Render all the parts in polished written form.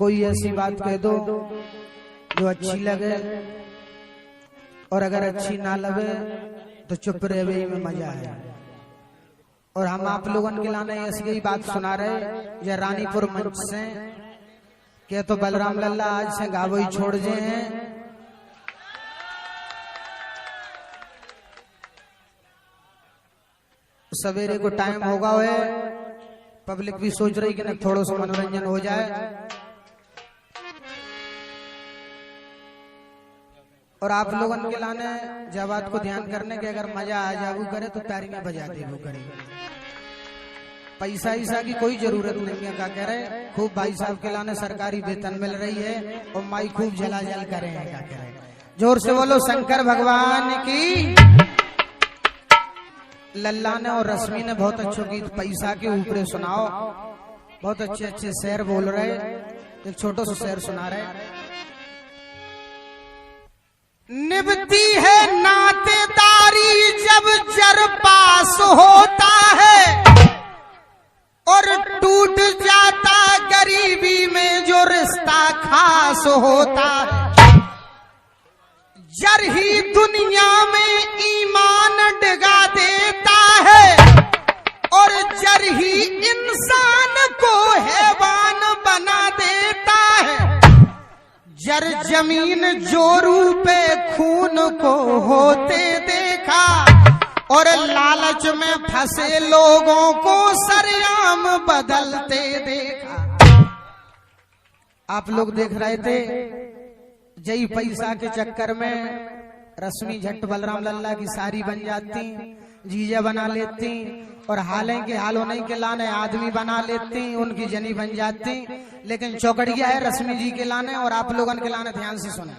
कोई ऐसी बात कह दो जो अच्छी लगे, और अगर अच्छी ना लगे तो चुप रहे में मजा है। और हम आप लोगों के लाने ऐसी बात सुना रहे ये रानीपुर मंच से क्या तो बलराम लल्ला आज से गावो ही छोड़ जे हैं। सवेरे को टाइम होगा है, पब्लिक भी सोच रही कि ना थोड़ा सा मनोरंजन हो जाए, और आप लोगों के लाने जब बात को ध्यान करने के अगर मजा आ जाऊ करे तो तारियां बजा दे वो करे। पैसा ईसा की कोई जरूरत नहीं है, क्या कह रहे खूब भाई साहब के लाने सरकारी वेतन मिल रही है और माई खूब जला जल करे हैं, क्या कह रहे जोर से बोलो शंकर भगवान की। लल्ला ने और रश्मि ने बहुत अच्छे गीत पैसा के ऊपर सुनाओ, बहुत अच्छे अच्छे शेर बोल रहे, एक छोटा सा शेर सुना रहे। निभती है नातेदारी जब जर पास होता है, और टूट जाता गरीबी में जो रिश्ता खास होता है। जर ही दुनिया में ईमान डिगा देता है, और जर ही इंसान को हैवान बना देता है। जर जमीन जोरू पे खून को होते देखा, और लालच में फंसे लोगों को सरेआम बदलते देखा। आप लोग देख रहे थे जय पैसा के चक्कर में रश्मि झट बलराम लल्ला की सारी बन जाती, जीजा बना लेती, और हालांकि हालों नहीं के लाने आदमी बना लेती, उनकी जनी बन जाती। लेकिन चौकड़िया है रश्मि जी के लाने, और आप लोगों के लाने ध्यान से सुने।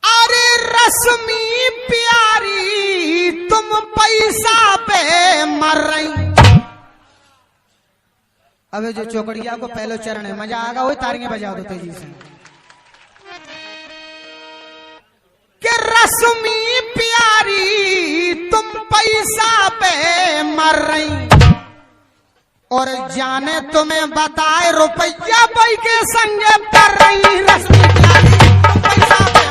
अरे रश्मि प्यारी तुम पैसा पे मर रही। अबे जो चौकड़िया को पहले चरण है, मजा आगा वही तारियां बजा दो तेजी से। कि रश्मि प्यारी तुम पैसा पे मर रही, और जाने तुम्हें बताए रुपया भाई के संगे कर रही। रश्मि प्यारी तुम पैसा पे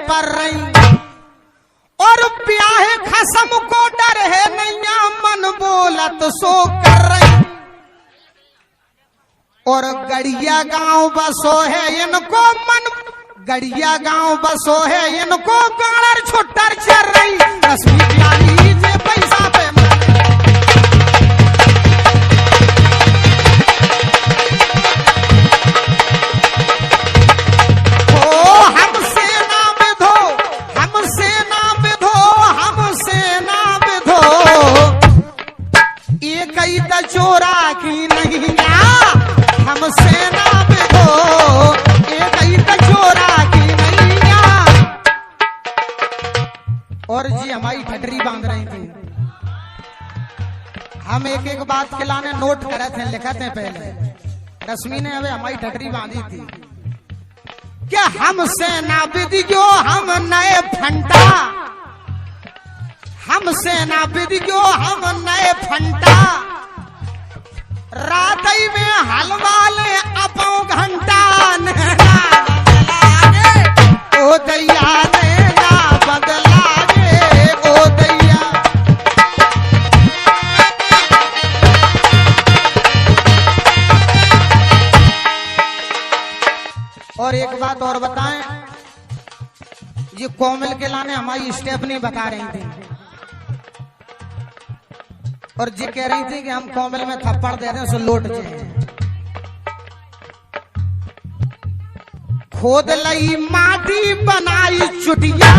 मर रही। और ब्याह खसम को डर है नैया मन बोलत सो कर रही। और गड़िया गांव बसो है इनको मन, गड़िया गांव बसो है इनको गाड़र छुट्टर चल रही। रश्मि प्यारी जे पैसा पे चोरा की नहीं हमसे ना बिधो, एक चोरा की नहीं। और जी हमारी ठटरी बांध रही थी, हम एक एक बात के लाने नोट करे थे, लिखा थे पहले। रश्मि ने हमें हमारी ठटरी बांधी थी कि हमसे ना बिधियो हम नए फंटा, हमसे ना बिधियो हम नए फंटा। रात में हलवा ले अपो घंटा, ओ दैया नैना बदला गे, ओ दैया। और एक बात और बताएं, ये कोमल के लाने हमारी स्टेप नहीं बता रही थी, और जी कह रही थी कि हम कोमल में थप्पड़ दे दें सो लौट जाए। खोद लई माटी बनाई चुटिया,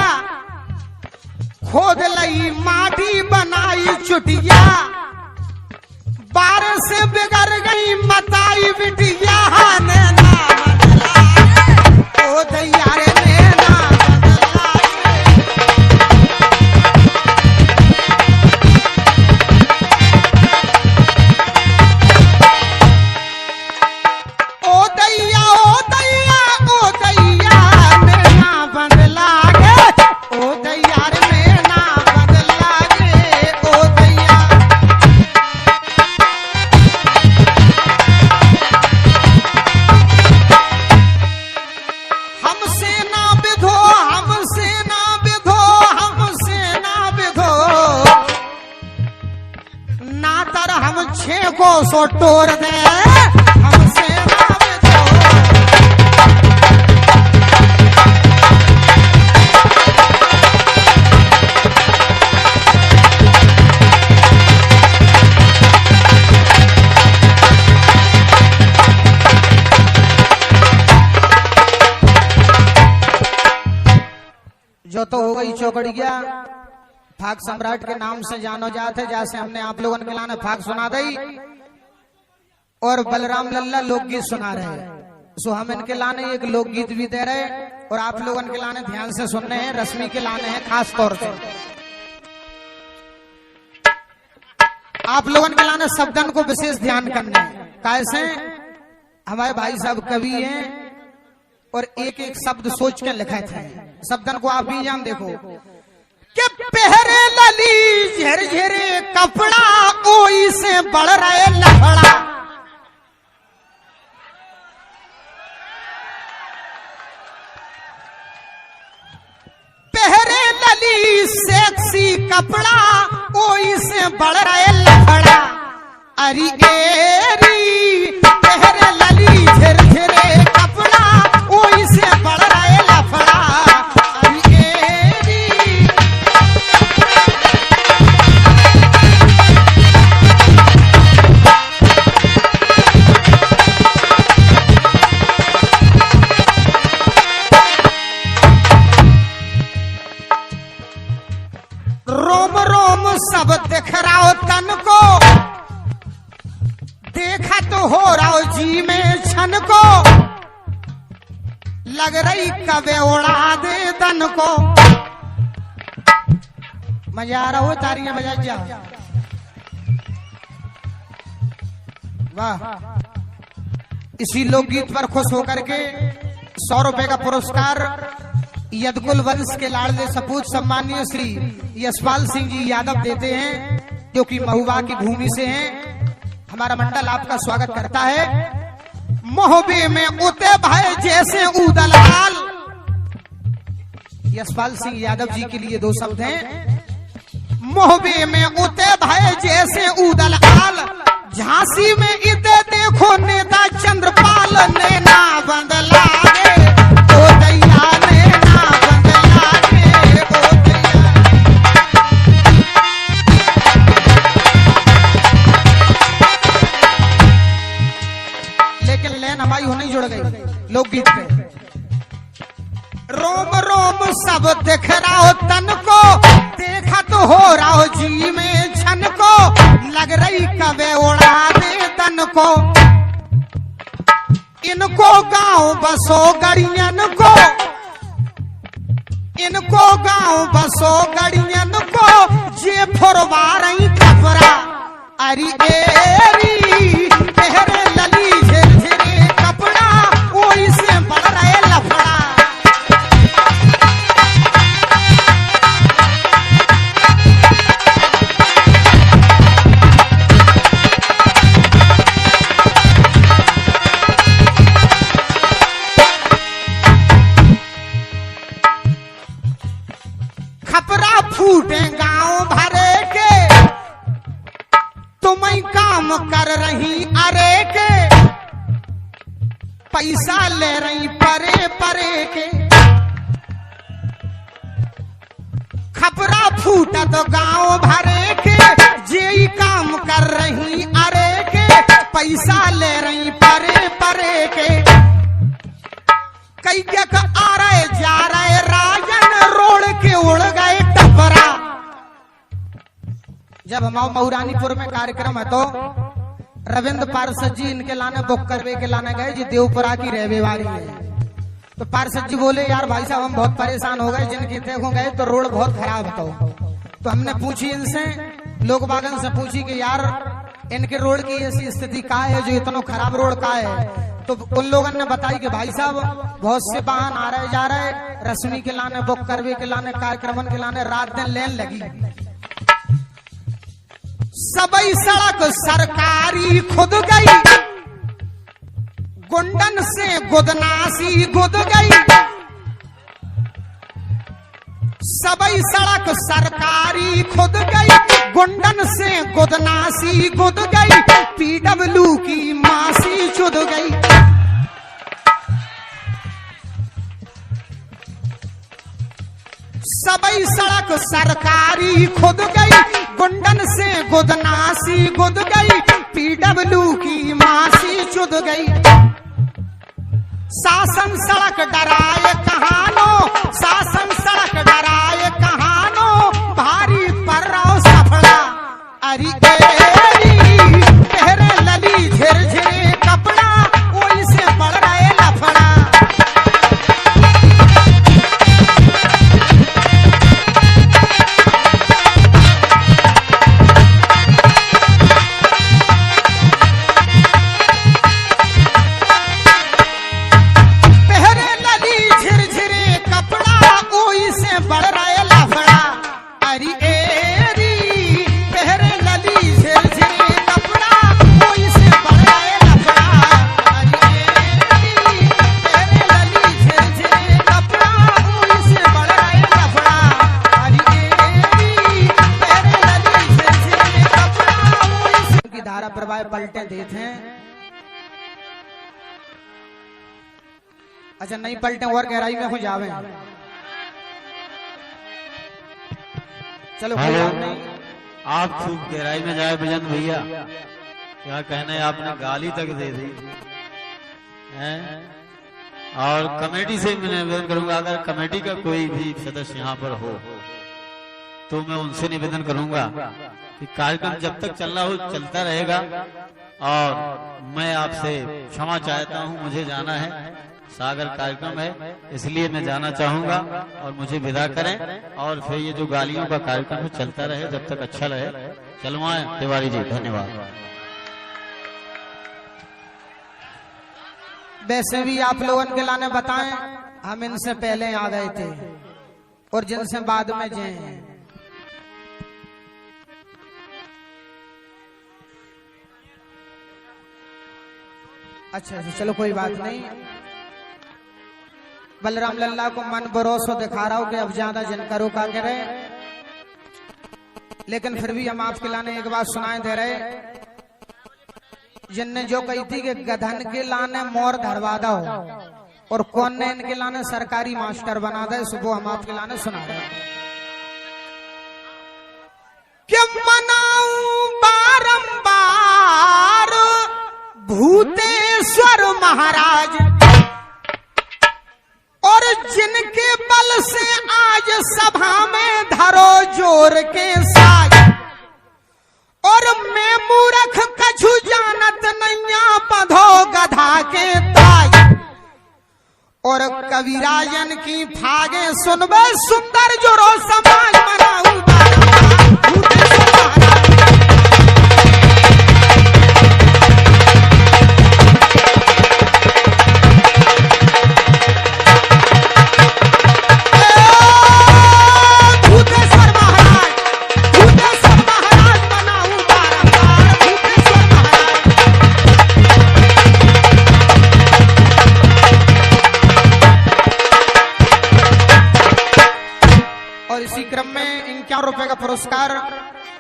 खोद लई माटी बनाई चुटिया, बार से बिगड़ गई मताई बिटिया। नैना बदला ओ दैया रे नैना बदला, ओ दैया ओ दैया ओ दैया नैना बदला गे, ओ दैया रे नैना बदला गे, ओ दैया। हमसे ना बिधो हमसे ना बिधो हमसे ना बिधो, ना तर हम 6 को सो तोड़ दे। हमसे ना बिधो, जो तो हो गई चौकड़िया फाग सम्राट के नाम से जानो जाते, जैसे हमने आप लोगों के लाने फाग सुना दी और बलराम लल्ला लोकगीत सुना रहे। सो हम इनके लाने एक लोकगीत भी दे रहे और आप लोगों के लाने ध्यान से सुनने हैं, रश्मि के लाने हैं खास तौर से। आप लोगों के लाने शब्दन को विशेष ध्यान करना है। कैसे हमारे भाई साहब कवि हैं और एक एक शब्द सोच के लिखे थे। शब्दन को आप भी जान देखो कि पहरे लली झरझरे कपड़ा, ओई से बढ़ रहे लफड़ा। पहरे लली सेक्सी कपड़ा, ओई से बढ़ रहे लफड़ा। अरे एरी पहरे लली झरझरे कपड़ा, ओई से बढ़ रहे लफड़ा। अरे एरी रोम रोम सब दिख रहा हो तन को, देखा तो हो रहा हो जी में छन को। लग रही कबे उड़ा दे तन को। मजा आ रहा हो, तारियां बजा जा। वाह। इसी लोकगीत पर खुश होकर के 100 रुपए का पुरस्कार यदकुल वंश के लाडले सपूत सम्मानीय श्री यशपाल सिंह जी यादव देते हैं, जो कि महुआ की भूमि से हैं। हमारा मंडल आपका स्वागत करता है। मोहबे में उते भाई जैसे उदलाल। यशपाल सिंह यादव जी के लिए 2 शब्द हैं। मोहबे में उते भाई जैसे उदलाल, झांसी में इते देखो नेता चंद्रपाल। नैना बदला गे ओ दैया नैना बदला गे ओ दैया। लेकिन लेन हमारी हो नहीं जुड़ गई लोकगीत पे। रोम रोम सब दिख रहा हो तन को, देखा तो हो रहा हो जी में छन को। लग रही कबे उड़ा दे तन को। इनको गांव बसो गड़ियन को, इनको गांव बसो गड़ियन को। जे फोरवा रही खपरा। अरे एरी पहरे लली झरझरे कपड़ा, ओई से बढ़ रहे लफड़ा। खपरा फूटे गांव भरे के, तुम्हें काम कर रही अरे के। पैसा ले रही परे परे के। खपरा फूटा तो गांव भरे के, जे काम कर रही अरे के। पैसा ले रही परे परे के। कई के आ रहे जा रहे राजन, रोड के उड़ गए टपरा। जब हमारे मऊरानीपुर में कार्यक्रम है तो रविंद्र पार्षद जी इनके लाने बुक करवे के लाने गए जी देवपुरा की रहवे वाली है। तो पार्षद जी बोले यार भाई साहब हम बहुत परेशान हो गए, जिनके देखो गए तो रोड बहुत खराब है। तो हमने पूछी इनसे, लोग बागन से पूछी कि यार इनके रोड की ऐसी स्थिति का है जो इतना खराब रोड का है। तो उन लोगों ने बताई कि भाई साहब बहुत से वाहन आ रहे जा रहे, रश्मि के लाने बुक करवे के लाने कार्यक्रमन के लाने रात दिन लेन लगी। सबई सड़क सरकारी खुद गई, गुंडन से गुदनासी गुद गई। सबई सड़क सरकारी खुद गई, गुंडन से गुदनासी गुद गई। पीडब्ल्यू की मासी चुद गई। सबई सड़क सरकारी खुद गई, गुंडन से गुदनासी गुद गई। पीडब्ल्यू की मासी चुद गई। शासन सड़क डराए कहानो, शासन सड़क डराए कहानो। भारी पर रहो सफड़ा अरी तेरे लली झिरझिरे कपड़ा, वही से बढ़ रहे लफड़ा। पलटे देते हैं। अच्छा नहीं पलटे और गहराई में हो जावे। चलो नहीं। आप खूब गहराई में जाए बजन भैया, क्या कहने आपने गाली तक दे दी हैं। और कमेटी से मैं निवेदन करूंगा, अगर कमेटी का कोई भी सदस्य यहाँ पर हो तो मैं उनसे निवेदन करूंगा कि कार्यक्रम जब तक चल रहा हो चलता रहेगा। और मैं आपसे क्षमा चाहता हूं, मुझे जाना है, सागर कार्यक्रम है इसलिए मैं जाना चाहूंगा और मुझे विदा करें। और फिर ये जो गालियों का कार्यक्रम है चलता रहे जब तक अच्छा रहे। चलवाएं तिवारी जी, धन्यवाद। वैसे भी आप लोगों के लाने बताएं, हम इनसे पहले आ गए थे और जिनसे बाद में जाए। अच्छा चलो कोई बात नहीं। बलराम लल्ला को मन भरोसा दिखा रहा हूं कि अब ज्यादा जनकरों का करे, लेकिन फिर भी हम आपके लाने एक बात सुनाए दे रहे। जिनने जो कही थी कि गधन के लाने मोर धरवा दो और कौन ने इनके लाने सरकारी मास्टर बना दे, सुबह हम आपके लाने सुना रहे। कि मनाऊं बारंबार भूतेश्वर महाराज, और जिनके बल से आज सभा में धरो जोर के साज। और मैं मूर्ख कछु जानत नैया पधो गधा के ताज। और कविराजन की फागे सुनबे सुंदर जोरो समाज मनाऊ भूतेश्वर महाराज। ₹51 का पुरस्कार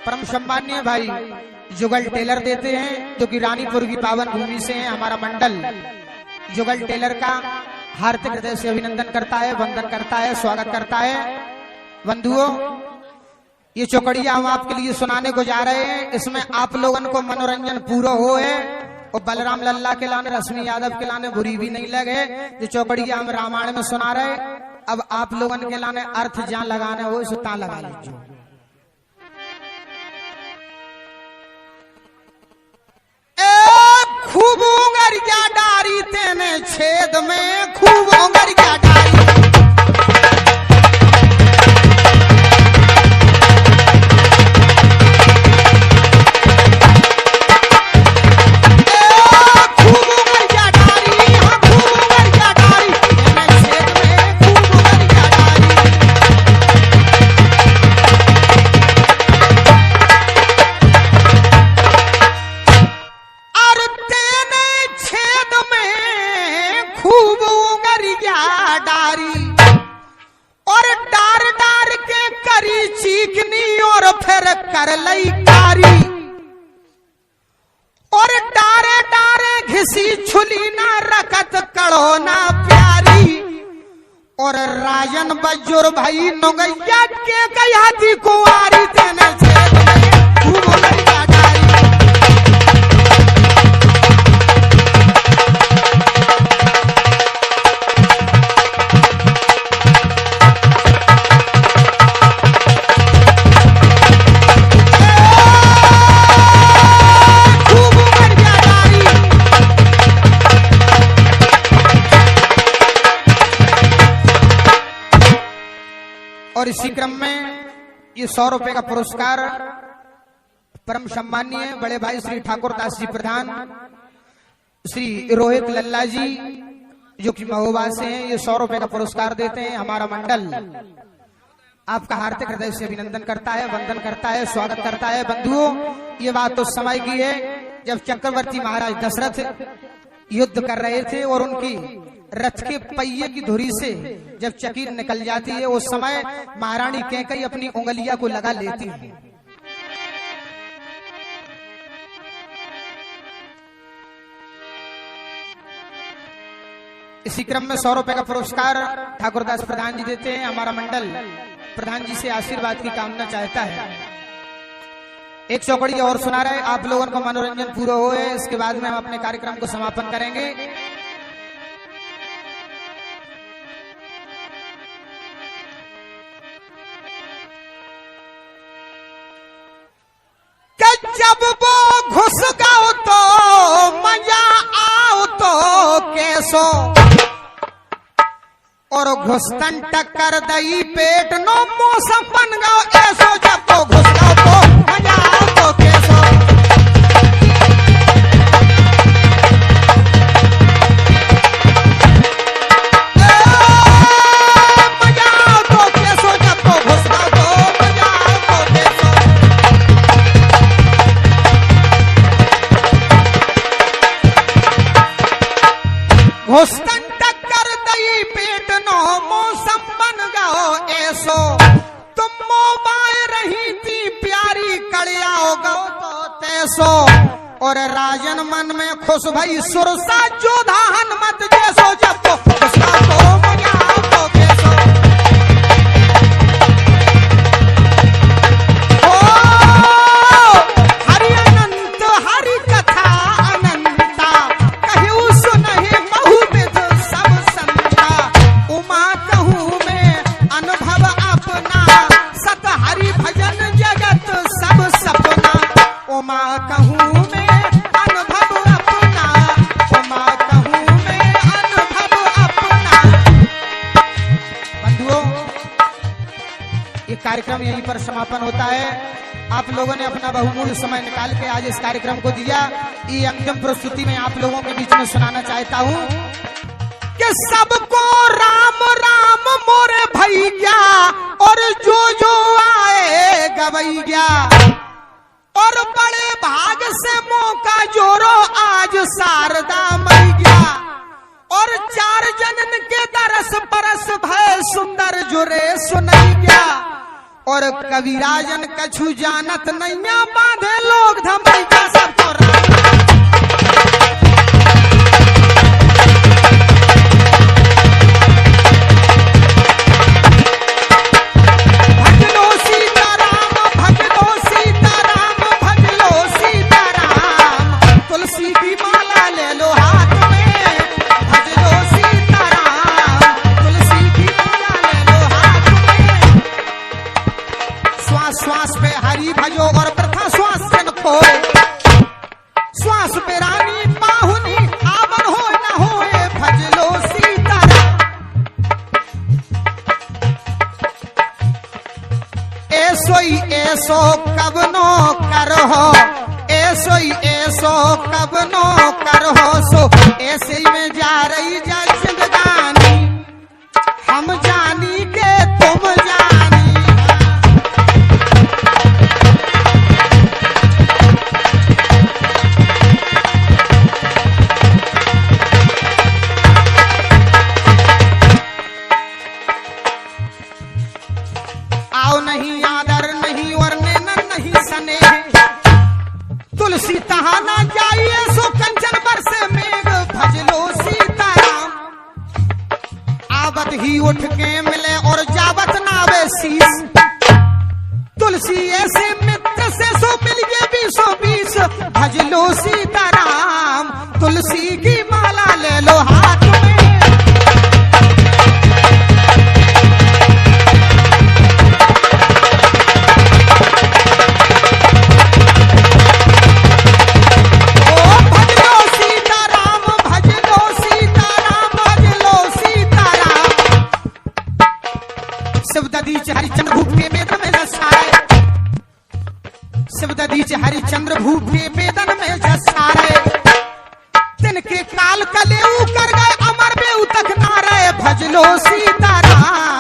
परम सम्मानीय भाई जुगल टेलर देते हैं, जो कि रानीपुर की पावन भूमि से है। हमारा मंडल जुगल टेलर का हार्दिक हृदय से अभिनंदन करता है, वंदन करता है, स्वागत करता है। बंधुओं, ये चौकड़िया हम आपके लिए सुनाने को जा रहे हैं, इसमें आप लोगों को मनोरंजन पूरा हो है। और बलराम लल्ला के लाने, रश्मि यादव के लाने बुरी भी नहीं लगे। ये चौकड़िया हम रामायण में सुना रहे, अब आप लोगों के लाने अर्थ जहां लगाने हो इसे ता लगा लीजिए। छेद में खूब उंगर गया डारी। कर लई कारी और डारे डारे घिसी छुली ना रकत कड़ो ना प्यारी। और राजन बजुर भाई नुगैया के गया थी कुंवारी तेने छेद में खूब लड़का डारी। और इसी क्रम में ये 100 रुपए का पुरस्कार परम सम्मानीय बड़े भाई श्री ठाकुर दास जी प्रधान, श्री रोहित लल्ला जी जो कि महोबा से हैं, ये 100 रुपए का पुरस्कार देते हैं। हमारा मंडल आपका हार्दिक हृदय से अभिनंदन करता है, वंदन करता है, स्वागत करता है। बंधुओं, ये बात तो समय की है जब चक्रवर्ती महाराज दशरथ युद्ध कर रहे थे और उनकी रथ के पहिए की धुरी से जब चकीर निकल जाती है उस समय महारानी कैकई अपनी उंगलियां को लगा लेती है। इसी क्रम में 100 रुपए का पुरस्कार ठाकुरदास प्रधान जी देते हैं। हमारा मंडल प्रधान जी से आशीर्वाद की कामना चाहता है। एक चौकड़ी और सुना रहे, आप लोगों को मनोरंजन पूरा हो है, इसके बाद में हम अपने कार्यक्रम को समापन करेंगे। जब वो घुस गाओ तो मजा आओ तो कैसो और घुस्तन टक्कर दई पेट नो मौसम बन गाओ ऐसो। जब वो घुस गाओ तो मजा आओ तो कैसो। मजा आओ तो कैसो, जब वो घुस गाओ तो मजा आओ तो कैसो। घुस्तन टक्कर दई पेट नो मौसम बन गओ ऐसो। तुम मोबाइल रही थी प्यारी कड़ियाओ गो तो तैसो। और राजन मन में खुश भई सुरसा जोधा हनुमत जैसो। जब तो खुशा तो मजा तो कैसो। ओ हरि अनंत हरि कथा अनंता कहू सुनहि बहुविध सब संता। उमा कहूँ में अनुभव अपना सत हरि भजन जगत सब सपना। उमा कहूँ में अनुभव अपना, उमा कहूँ में अनुभव अपना। बंधुओं, ये कार्यक्रम यहीं पर समापन होता है। आप लोगों ने अपना बहुमूल्य समय निकाल के आज इस कार्यक्रम को दिया। ये अंतिम प्रस्तुति में आप लोगों के बीच में सुनाना चाहता हूँ कि सबको राम राम मोरे भैया और जो आए गवैया। और बड़े भाग से मौका जोरो आज शारदा मैया। और 4 जनन के दरस परस भय सुंदर जुरे सुनैया। और कविराजन कछु जानत नैया बांधे लोग धमैया। सबको भजलो सीताराम, भजलो सीताराम, भजलो सीताराम। तुलसी की माला ले लो हाथ में, भजलो सीताराम। तुलसी की माला ले लो हाथ में। श्वास श्वास पे हरि भजो और प्रथा श्वास से न खोए। श्वास पे रानी पाहुनी आवन हो न होए भजलो ऐसो कब नो करो, ऐसो ही ऐसो कब नो करो, सो ऐसे ही में जा रही जा जिंदगानी, हम जानी के तुम जानी। आओ नहीं आदर नहीं वरने नहीं सने, तुलसी तहा ना जाइए सो कंचन बरसे मेघ, भजलो सीताराम। आवत ही उठ के मिले और जावत नावे शीस, तुलसी ऐसे मित्र से सो मिल गए 20 भजलो सीताराम। तुलसी की माला ले लो हाथ में, हरिचंद्र भूप के वेदन में जसाए, शिवदधीच हरिचंद्र भूप के वेदन में जसाए। तिनके काल कलेऊ कर गए अमर बेऊ तक नारे, भजलो सीताराम।